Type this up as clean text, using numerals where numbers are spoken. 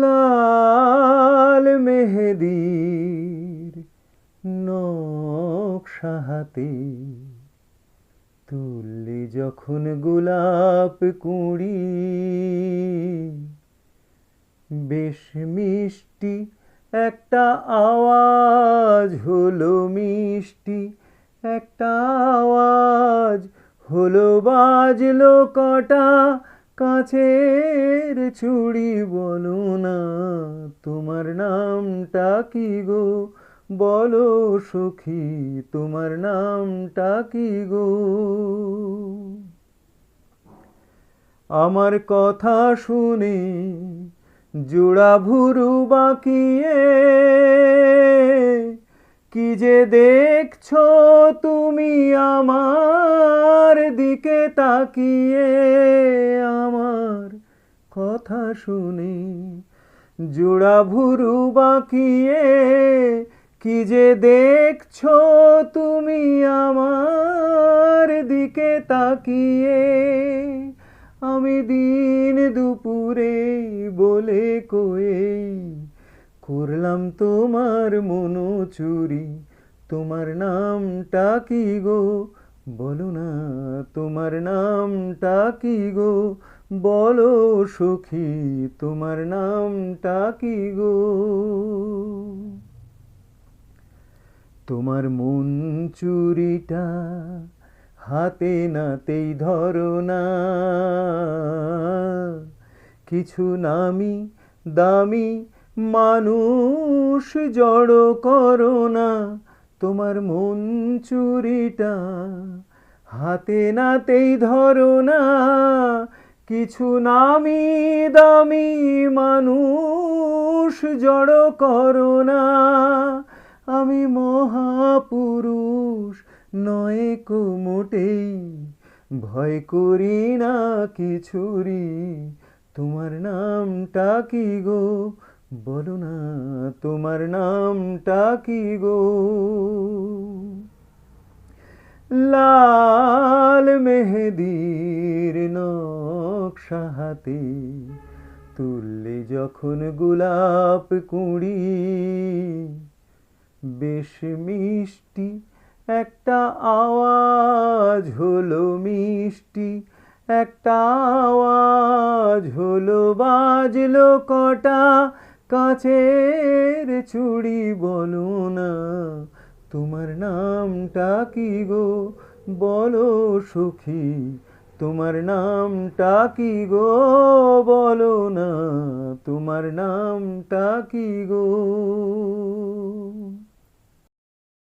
লাল মেহেদির নকশা হাতে তুললে যখন গোলাপ কুঁড়ি, বেশ মিষ্টি একটা আওয়াজ হলো, মিষ্টি একটা আওয়াজ হলো, বাজলো কটা কাঁচের চুড়ি। বলো না তোমার নামটা কি গো, বলো সখী তোমার নামটা কি গো। আমার কথা শুনে জোড়া ভুরু বাঁকিয়ে কি যে দেখছো তুমি আমার দিকে তাকিয়ে। আমার কথা শুনে জোড়া ভুরু বাঁকিয়ে কি যে দেখছো তুমি আমার দিকে তাকিয়ে। আমি দিন দুপুরে বলে কয়ে করলাম তোমার মনো চুরি। তোমার নামটা কি গো, বলো না তোমার নামটা কি গো, বলো সখী তোমার নামটা কি গো। তোমার মন চুরিটা হাতে নাতেই ধরো না, কিছু নামি দামি মানুষ জড়ো করো না। তোমার মন চুরিটা হাতে নাতেই ধরো না, কিছু নামি দামি মানুষ জড়ো করো না। আমি মহাপুরুষ নয় কো মোটেই, ভয় করি না কিছুরি। তোমার নামটা কি গো, বলো না তোমার নামটা কি গো। লাল মেহেদির নকশা হাতে তুললে যখন গোলাপ কুঁড়ি, বেশ মিষ্টি একটা আওয়াজ হলো, মিষ্টি একটা আওয়াজ হলো, বাজলো কটা কাঁচের চুড়ি। বলো না তোমার নামটা কি গো, বলো সখী তোমার নামটা কি গো, বলো না তোমার নামটা কি গো।